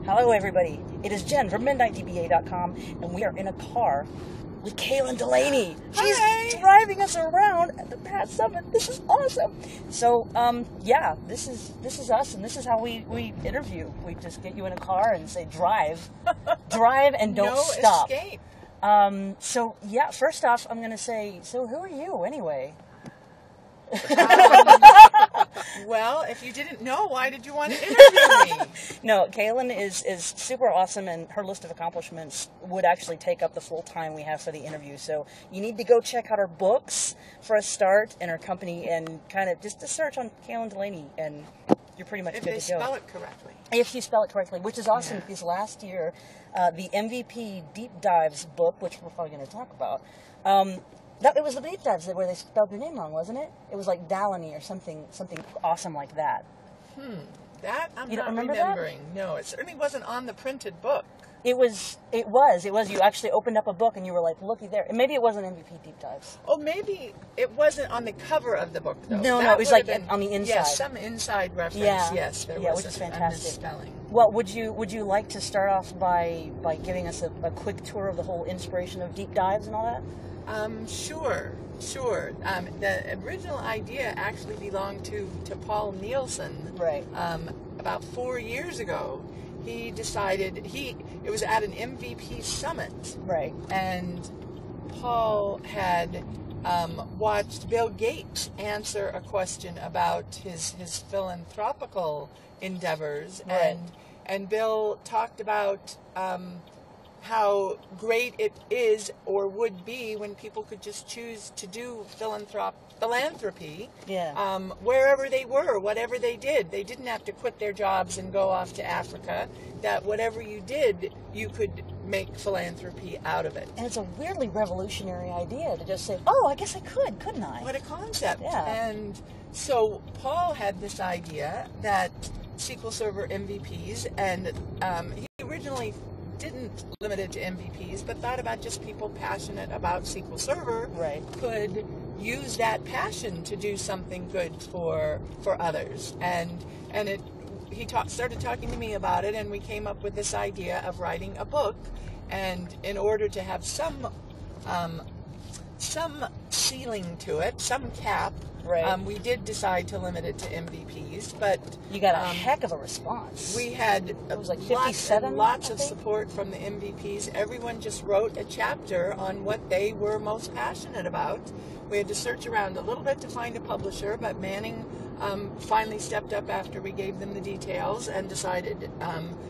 Hello, everybody. It is Jen from MidnightDBA.com, and we are in a car with Kalen Delaney. She's driving us around at the Pat Summit. This is awesome. So, yeah, this is us, and this is how we interview. We just get you in a car and say, drive. Drive and don't stop. No escape. So, yeah, first off, I'm going to say, so who are you, anyway? Well, if you didn't know, why did you want to interview me? No, Kalen is super awesome, and her list of accomplishments would actually take up the full time we have for the interview. So you need to go check out her books for a start, and her company, and kind of just a search on Kalen Delaney, and you're pretty much good to go. If they spell it correctly. If you spell it correctly, which is awesome, because last year, the MVP Deep Dives book, which we're probably going to talk about, it was the Deep Dives where they spelled your name wrong, wasn't it? It was like Delaney or something awesome like that. That I'm you not don't remembering. That? No, it certainly wasn't on the printed book. It was. You actually opened up a book and you were like, looky there. Maybe it wasn't MVP Deep Dives. Oh, maybe it wasn't on the cover of the book, though. No, it was like on the inside. Yes, some inside reference. Yeah. Yes, there was which is fantastic. A misspelling. Well, would you like to start off by giving us a quick tour of the whole inspiration of Deep Dives and all that? Sure. The original idea actually belonged to Paul Nielsen. Right. About 4 years ago, he decided it was at an MVP summit. Right. And Paul had watched Bill Gates answer a question about his philanthropical endeavors, right. and Bill talked about how great it is or would be when people could just choose to do philanthropy wherever they were, whatever they did. They didn't have to quit their jobs and go off to Africa. That whatever you did, you could make philanthropy out of it. And it's a weirdly revolutionary idea to just say, oh, I guess I could, couldn't I? What a concept. Yeah. And so Paul had this idea that SQL Server MVPs, and he originally didn't limit it to MVPs, but thought about just people passionate about SQL Server could use that passion to do something good for others. He started talking to me about it, and we came up with this idea of writing a book. And in order to have some ceiling to it, some cap, we did decide to limit it to MVPs, but you got a heck of a response. We had it was like 57, lots of support from the MVPs. Everyone just wrote a chapter on what they were most passionate about. We had to search around a little bit to find a publisher, but Manning finally stepped up after we gave them the details and decided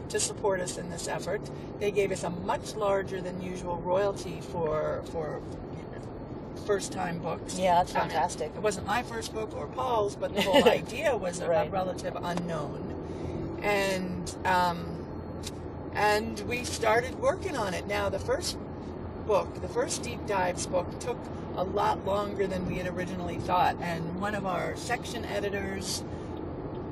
to support us in this effort. They gave us a much larger than usual royalty for first-time books. Yeah, that's fantastic. It wasn't my first book or Paul's, but the whole idea was a relative unknown. And we started working on it. Now, the first Deep Dives book, took a lot longer than we had originally thought, and one of our section editors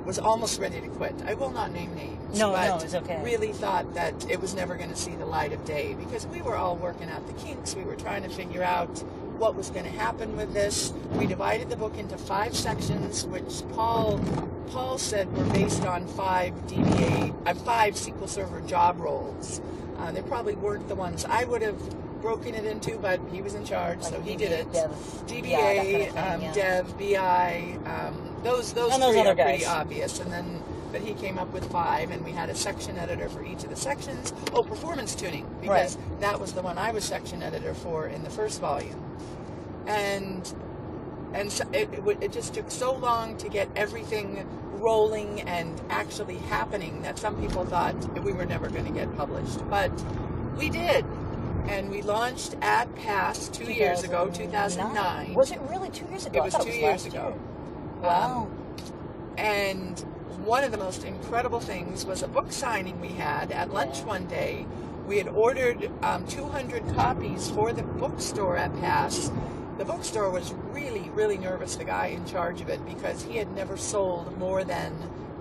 was almost ready to quit. I will not name names. No, it's okay. Really thought that it was never going to see the light of day, because we were all working out the kinks. We were trying to figure out what was going to happen with this. We divided the book into 5 sections, which Paul said were based on 5 SQL Server job roles. They probably weren't the ones I would have broken it into, but he was in charge, so he did it. DBA, Dev, BI, those 3 are pretty obvious, but he came up with 5, and we had a section editor for each of the sections. Oh, performance tuning, because that was the one I was section editor for in the first volume. And so it just took so long to get everything rolling and actually happening that some people thought we were never going to get published. But we did. And we launched at PASS 2 years ago, 2009. Was it really 2 years ago? It was 2 years ago. Wow. And one of the most incredible things was a book signing we had at lunch one day. We had ordered 200 copies for the bookstore at PASS. The bookstore was really, really nervous, the guy in charge of it, because he had never sold more than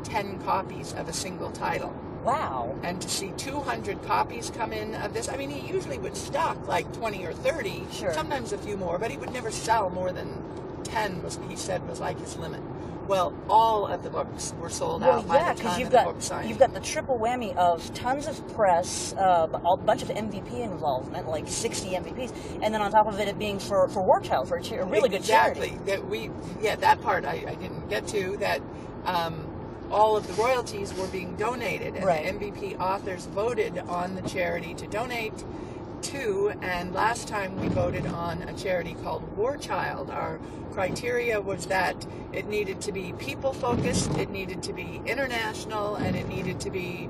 10 copies of a single title. Wow. And to see 200 copies come in of this, I mean, he usually would stock like 20 or 30, sometimes a few more, but he would never sell more than 10, he said was like his limit. Well, all of the books were sold out by the time of the book signing. You've got the triple whammy of tons of press, a bunch of MVP involvement, like 60 MVPs, and then on top of it being for War Child, for a really good charity. Exactly. That part I didn't get to, that all of the royalties were being donated, and right. the MVP authors voted on the charity to donate to, and last time we voted on a charity called War Child. Our criteria was that it needed to be people-focused, it needed to be international, and it needed to be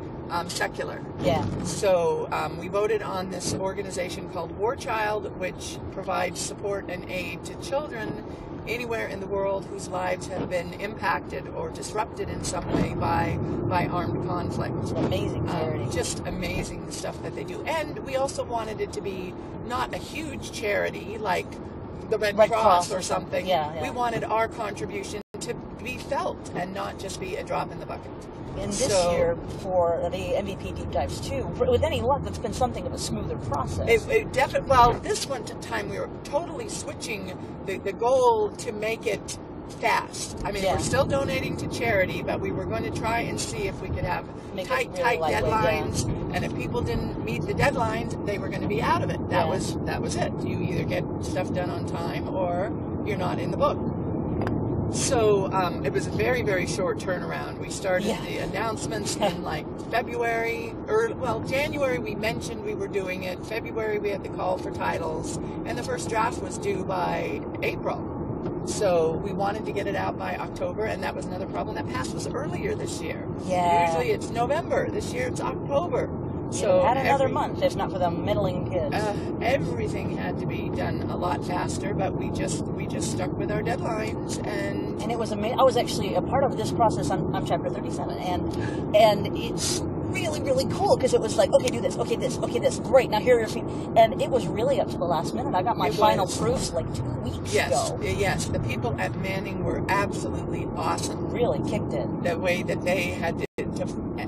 secular. Yeah. So we voted on this organization called War Child, which provides support and aid to children anywhere in the world whose lives have been impacted or disrupted in some way by armed conflict. It's an amazing charity. Just amazing the stuff that they do. And we also wanted it to be not a huge charity like the Red Cross or something. Yeah. We wanted our contribution to be felt and not just be a drop in the bucket. And this year, for the MVP deep dives too, with any luck, it's been something of a smoother process. It definitely. Well, this one time we were totally switching the goal to make it fast. I mean, we're still donating to charity, but we were going to try and see if we could have tight deadlines. And if people didn't meet the deadlines, they were going to be out of it. That was it. You either get stuff done on time or you're not in the book. So it was a very, very short turnaround. We started the announcements in like February, January we mentioned we were doing it. February we had the call for titles, and the first draft was due by April. So we wanted to get it out by October, and that was another problem. That pass was earlier this year. Yeah. Usually it's November. This year it's October. So add another month, if not for the middling kids. Everything had to be done a lot faster, but we just stuck with our deadlines, and it was amazing. I was actually a part of this process on chapter 37, and it's really, really cool because it was like, okay, do this, okay, this, great. Now here are your feet, and it was really up to the last minute. I got my final proofs like 2 weeks ago. Yes, the people at Manning were absolutely awesome. Really kicked it. The way that they had to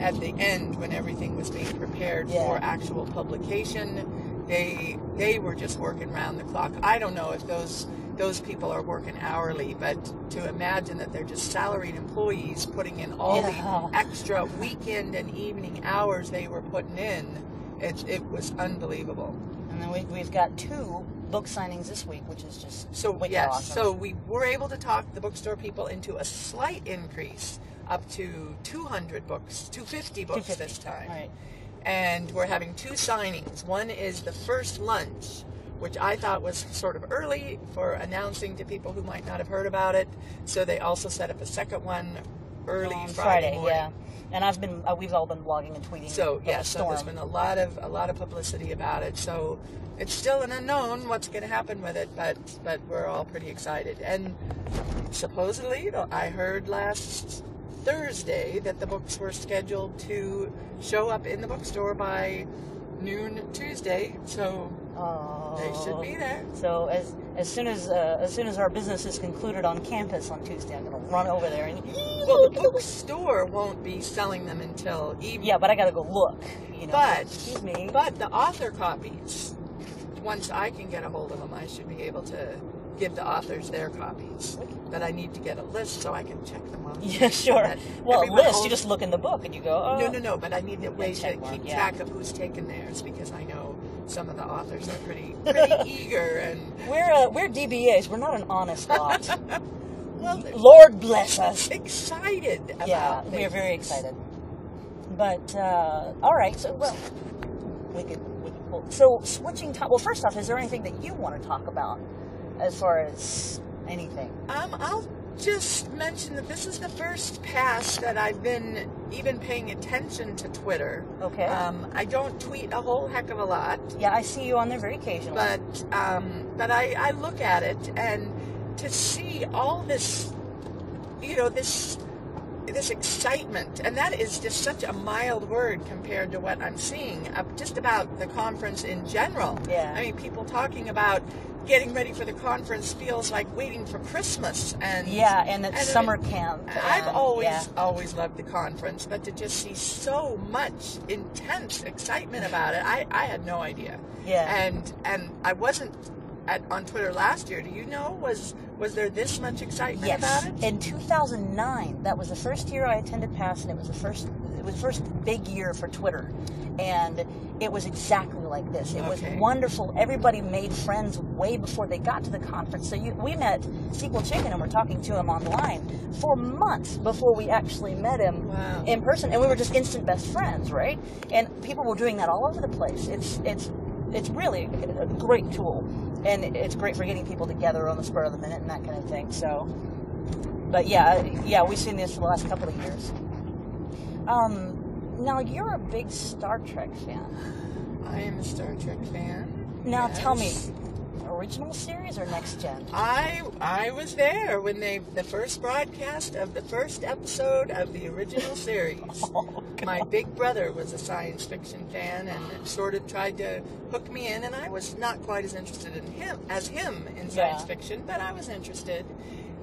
at the end, when everything was being prepared for actual publication, they were just working round the clock. I don't know if those people are working hourly, but to imagine that they're just salaried employees putting in all the extra weekend and evening hours they were putting in, it was unbelievable. And then we've got 2 book signings this week, which is just awesome. So we were able to talk the bookstore people into a slight increase up to 200 books, 250 books 250. This time. Right. And we're having 2 signings. One is the first lunch, which I thought was sort of early for announcing to people who might not have heard about it. So they also set up a second one early Friday morning. Yeah. And we've all been blogging and tweeting. So so there's been a lot of publicity about it. So it's still an unknown what's going to happen with it, but we're all pretty excited. And supposedly, I heard last Thursday that the books were scheduled to show up in the bookstore by noon Tuesday, so they should be there. So as soon as our business is concluded on campus on Tuesday, I'm going to run over there and. Well, the bookstore won't be selling them until evening. Yeah, but I got to go look. Excuse me. But the author copies, once I can get a hold of them, I should be able to give the authors their copies. But I need to get a list so I can check them off. Yeah, sure. Well, a list, you just look in the book and you go, oh. No, but I need a way to keep track of who's taken theirs, because I know some of the authors are pretty eager. And we're DBAs. We're not an honest lot. Well, Lord bless us. Excited about things. We're very excited. But, all right, so, we could pull. So, switching top. Well, first off, is there anything that you want to talk about as far as anything? I'll just mention that this is the first pass that I've been even paying attention to Twitter. Okay. I don't tweet a whole heck of a lot. Yeah, I see you on there very occasionally. But I look at it, and to see all this, this excitement, and that is just such a mild word compared to what I'm seeing just about the conference in general. Yeah. I mean, people talking about getting ready for the conference feels like waiting for Christmas, and it's summer camp. I've always loved the conference, but to just see so much intense excitement about it, I had no idea. Yeah. And I wasn't on Twitter last year. Do you know, was there this much excitement about it? In 2009, that was the first year I attended PASS, and it was the first big year for Twitter. And it was exactly like this. It was wonderful. Everybody made friends way before they got to the conference. So we met SQL Chicken, and we're talking to him online for months before we actually met him in person. And we were just instant best friends, right? And people were doing that all over the place. It's really a great tool. And it's great for getting people together on the spur of the minute and that kind of thing. So, but yeah, we've seen this for the last couple of years. Now, you're a big Star Trek fan. I am a Star Trek fan. Now, tell me, original series or next gen? I was there when the first broadcast of the first episode of the original series. My big brother was a science fiction fan and sort of tried to hook me in, and I was not quite as interested in him in science fiction, but I was interested.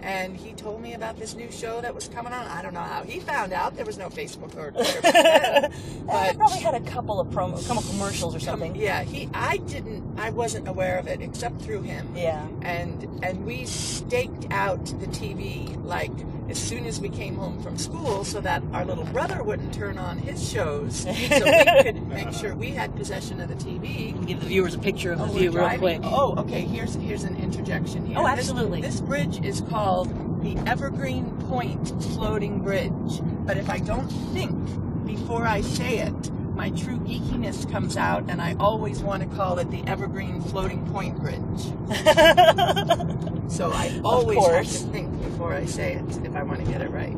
And he told me about this new show that was coming on. I don't know how he found out. There was no Facebook or Twitter back then. But probably had a couple of commercials or something. I wasn't aware of it except through him. Yeah. And we staked out the TV like as soon as we came home from school so that our little brother wouldn't turn on his shows, so we could make sure we had possession of the TV. Give the viewers a picture of the view real quick. Oh, okay. Here's an interjection here. Oh, absolutely. This bridge is called the Evergreen Point Floating Bridge. But if I don't think before I say it, my true geekiness comes out, and I always want to call it the Evergreen Floating Point Bridge. So I always have to think before I say it if I want to get it right.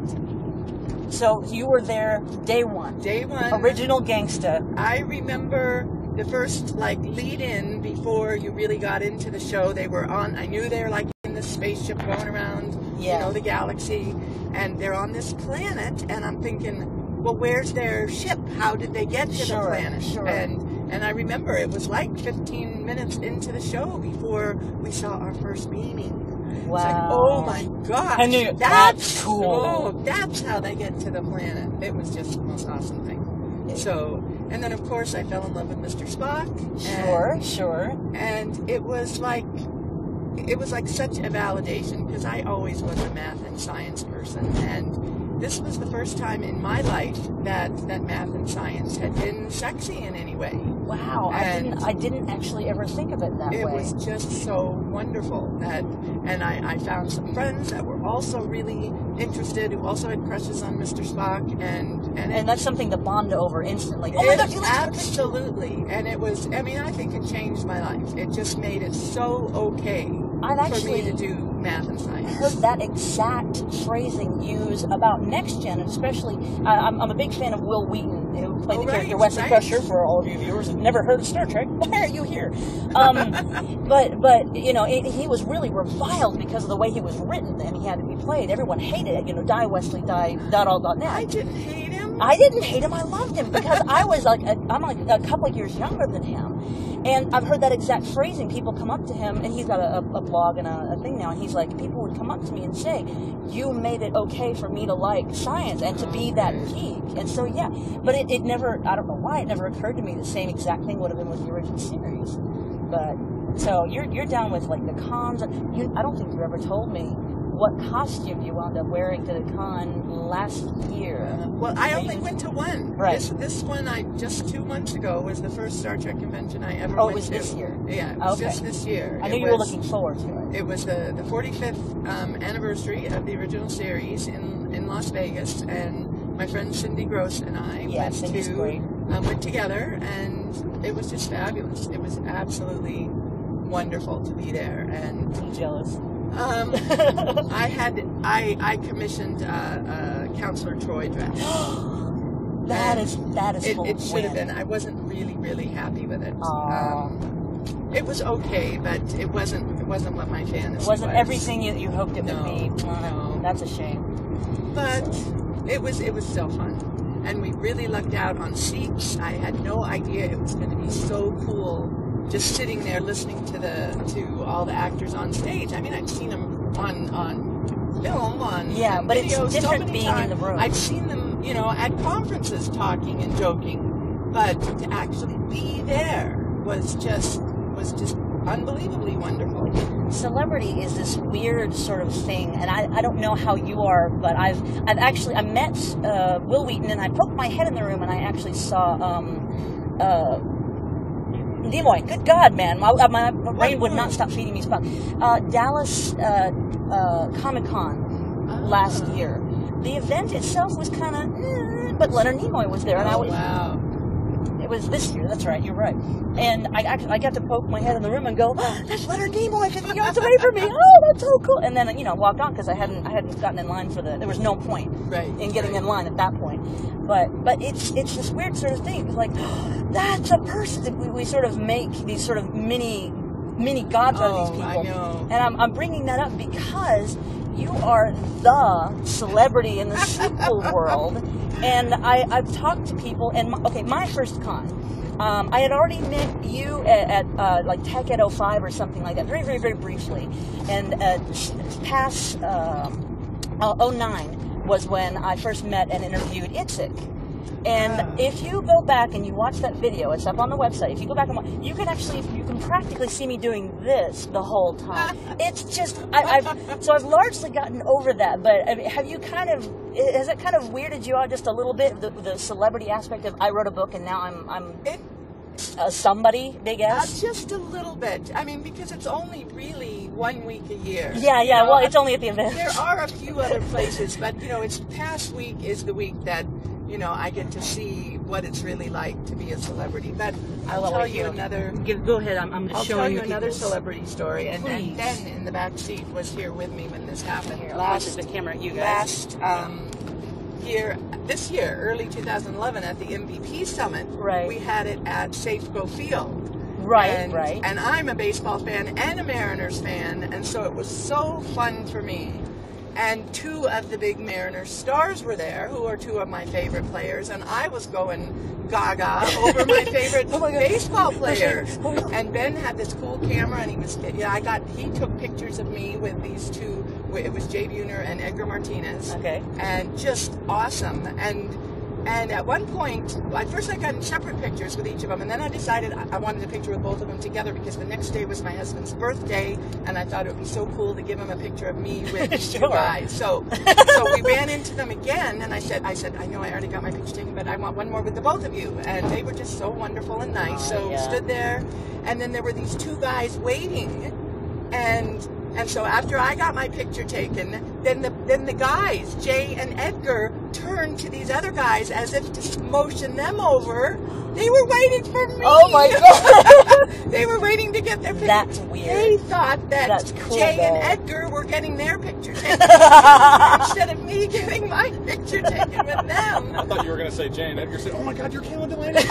So you were there day one. Day one. Original gangsta. I remember the first lead in before you really got into the show. They were on. I knew they were in the spaceship going around, the galaxy, and they're on this planet, and I'm thinking, well, where's their ship? How did they get to the planet? Sure. And I remember it was 15 minutes into the show before we saw our first beaming. Wow. It's like, oh my gosh. I knew that's cool. Oh, that's how they get to the planet. It was just the most awesome thing. So, and then of course I fell in love with Mr. Spock. Sure. And it was like such a validation because I always was a math and science person, and this was the first time in my life that math and science had been sexy in any way. Wow, I didn't actually ever think of it that way. It was just so wonderful. And I found some friends that were also really interested, who also had crushes on Mr. Spock, and that's something to bond over instantly. Oh my God, absolutely. And it was, I think it changed my life. It just made it so okay for me to do math and science. Heard that exact phrasing used about Next Gen, and especially I'm a big fan of Will Wheaton, who played the character Wesley Crusher. For all of you viewers who've never heard of Star Trek, why are you here? But he was really reviled because of the way he was written, and he had to be played. Everyone hated it. Die Wesley, die. .net. I didn't hate him. I didn't hate him. I loved him because I'm a couple of years younger than him, and I've heard that exact phrasing. People come up to him, and he's got a blog and a thing now, and he's like, people would come up to me and say, you made it okay for me to like science and to be that geek. And so but it never, I don't know why, it never occurred to me the same exact thing would have been with the original series. But so you're down with the cons. I don't think you ever told me what costume you wound up wearing to the con last year. Well, I only went to one. Right. This one, just 2 months ago, was the first Star Trek convention I ever went to. Oh, it was this year? Yeah, it was just this year. I knew you were looking forward to it. It was the 45th anniversary of the original series in Las Vegas, and my friend Cindy Gross and I went together, and it was just fabulous. It was absolutely wonderful to be there. And I'm jealous. I commissioned a Counselor Troy dress. that is full it should have been. I wasn't really happy with it. It was okay, but it wasn't what my fantasy was. It wasn't everything you hoped it would be. No. That's a shame. But it was still fun, and we really lucked out on seats. I had no idea it was going to be so cool. Just sitting there listening to all the actors on stage. I'd seen them on film, on but video, it's different so many being times. in the room. I'd seen them, at conferences talking and joking, but to actually be there was just unbelievably wonderful. Celebrity is this weird sort of thing, and I don't know how you are, but I met Will Wheaton, and I poked my head in the room, and I actually saw Nimoy. Good God, man, my brain would not stop feeding me stuff. Dallas Comic-Con last year. The event itself was kind of, but Leonard Nimoy was there, and I was. Wow. It was this year. That's right. You're right. And I got to poke my head in the room and go, oh, "That's Leonard Nimoy 50 yards away from me. Oh, that's so cool!" And then walk on because I hadn't gotten in line for there was no point in getting in line at that point. But it's this weird sort of thing. It's like, oh, that's a person. We sort of make these sort of mini gods out of these people. I know. And I'm bringing that up because you are the celebrity in the sequel world. And I've talked to people, and my first con, I had already met you at like Tech Ed 05 or something like that, very, very, very briefly. And past 09 was when I first met and interviewed Itzik. And if you go back and you watch that video, it's up on the website. If you go back and watch, you can practically see me doing this the whole time. It's just, I've largely gotten over that. But I mean, has it kind of weirded you out just a little bit, the celebrity aspect of I wrote a book and now I'm somebody, big S? Just a little bit. I mean, because it's only really 1 week a year. Yeah. Well, it's only at the event. There are a few other places, but it's past week is the week that I get to see what it's really like to be a celebrity. But I'll tell you another. Go ahead. I'm just showing you another celebrity story. And Ben in the back seat was here with me when this happened. The camera at you guys. This year, early 2011, at the MVP Summit, we had it at Safeco Field. Right. And I'm a baseball fan and a Mariners fan, and so it was so fun for me. And two of the big Mariners stars were there, who are two of my favorite players, and I was going gaga over my favorite baseball players. And Ben had this cool camera, and he took pictures of me with these two. It was Jay Buhner and Edgar Martinez. Okay. And just awesome. And at one point, I got separate pictures with each of them, and then I decided I wanted a picture with both of them together because the next day was my husband's birthday, and I thought it would be so cool to give him a picture of me with two guys. So we ran into them again, and I said, I know I already got my picture taken, but I want one more with the both of you. And they were just so wonderful and nice. Stood there, and then there were these two guys waiting, and so after I got my picture taken, then the guys, Jay and Edgar, turned to these other guys as if to motion them over. They were waiting for me. Oh my God! They were waiting to get their picture. That's weird. They thought that cool, Jay and Edgar were getting their picture taken instead of me getting my picture taken with them. I thought you were going to say Jay and Edgar said, "Oh my God, you're Kalen Delaney."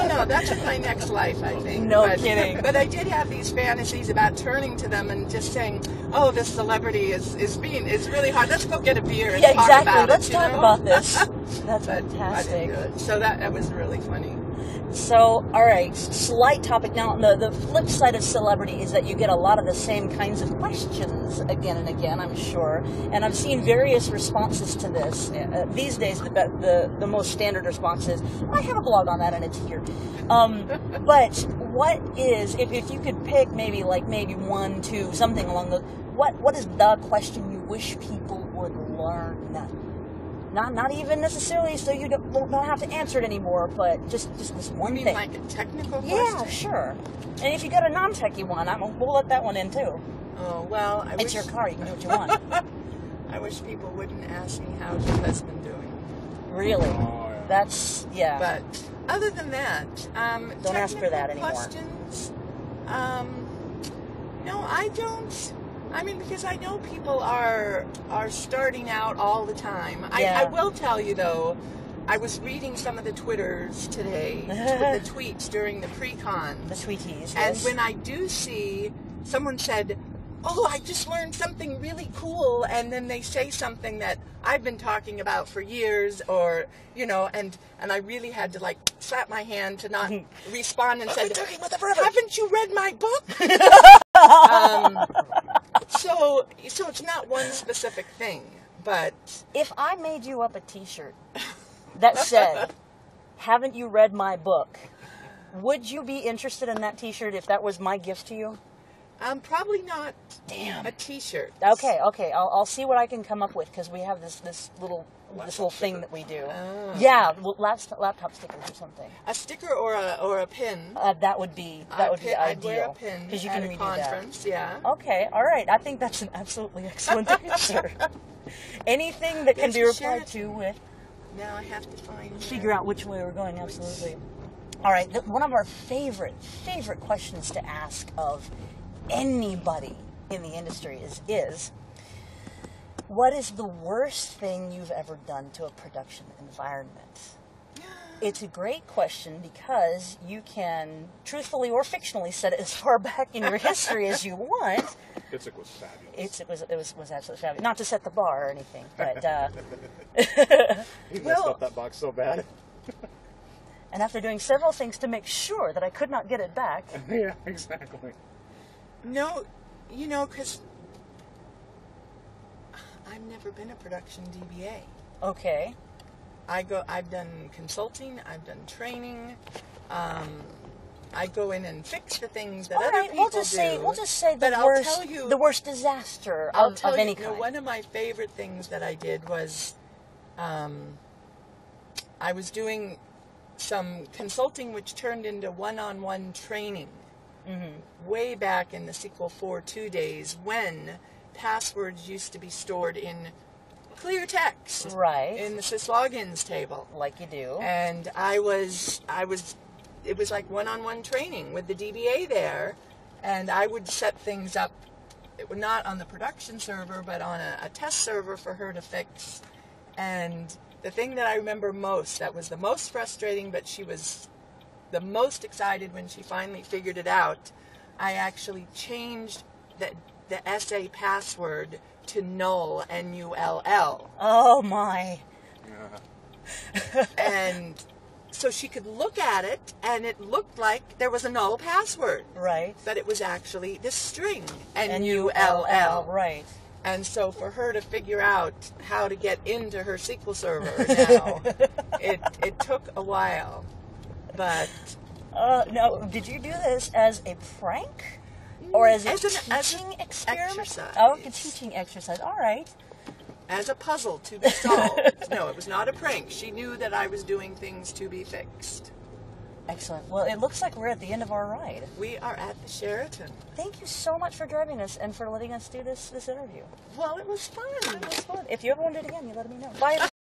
No, that's my next life, I think. No kidding. But I did have these fantasies about turning to them and just saying, "Oh, this celebrity is really hard. Let's go get a beer and talk about it." Let's talk about this. That's fantastic. I didn't do it. So that was really funny. So, all right, slight topic. Now, the flip side of celebrity is that you get a lot of the same kinds of questions again and again, I'm sure. And I've seen various responses to this. These days, the most standard response is, I have a blog on that and it's here. But what is, if you could pick maybe one, two, something along those, what is the question you wish people would learn? Not even necessarily so you don't have to answer it anymore, but just this one thing. You mean like a technical question? Yeah, sure. And if you got a non-techie one, we'll let that one in too. Oh, well, it's your car. You can do what you want. I wish people wouldn't ask me how's your husband doing. Really? Oh, yeah. That's, yeah. But other than that, don't ask for that anymore. Questions? No, I don't. I mean, because I know people are starting out all the time. I will tell you, though, I was reading some of the Twitters today, the tweets during the pre-con. The tweeties, And yes. when I do see, someone said, "Oh, I just learned something really cool," and then they say something that I've been talking about for years, or, and I really had to, slap my hand to not respond and said, "Haven't you read my book?" So it's not one specific thing, but... If I made you up a t-shirt that said, "Haven't you read my book?" Would you be interested in that T-shirt if that was my gift to you? Probably not. Damn. A T-shirt. Okay. I'll see what I can come up with because we have this little thing that we do. Oh. Yeah, well, laptop stickers or something. A sticker or a pin. That would be ideal. I'd wear a pin because you at can a redo conference. that. Yeah. Okay. All right. I think that's an absolutely excellent answer. Anything that can be replied to with. Now I have to Figure out which way we're going. Absolutely. All right. One of our favorite questions to ask of anybody in the industry is what is the worst thing you've ever done to a production environment? It's a great question because you can truthfully or fictionally set it as far back in your history as you want. Itzik was fabulous. It was absolutely fabulous. Not to set the bar or anything, but He messed up that box so bad. And after doing several things to make sure that I could not get it back. Yeah, exactly. No, because I've never been a production DBA. Okay. I've done consulting, I've done training. I go in and fix the things that other people do. We'll just say the worst disaster of any kind. One of my favorite things that I did was I was doing some consulting which turned into one-on-one training way back in the SQL 4.2 days when passwords used to be stored in clear text, right, in the syslogins table, like you do. And it was like one-on-one training with the DBA there, and I would set things up, not on the production server, but on a test server for her to fix. And the thing that I remember most, that was the most frustrating, but she was the most excited when she finally figured it out, I actually changed the essay password to null, N-U-L-L. Oh, my. And so she could look at it, and it looked like there was a null password. Right. But it was actually this string, N-U-L-L. Right. And so for her to figure out how to get into her SQL server now, it took a while. But... no, did you do this as a prank? Or as a teaching experiment? Exercise. Oh, a teaching exercise. All right. As a puzzle to be solved. No, it was not a prank. She knew that I was doing things to be fixed. Excellent. Well, it looks like we're at the end of our ride. We are at the Sheraton. Thank you so much for driving us and for letting us do this interview. Well, it was fun. It was fun. If you ever want to do it again, you let me know. Bye.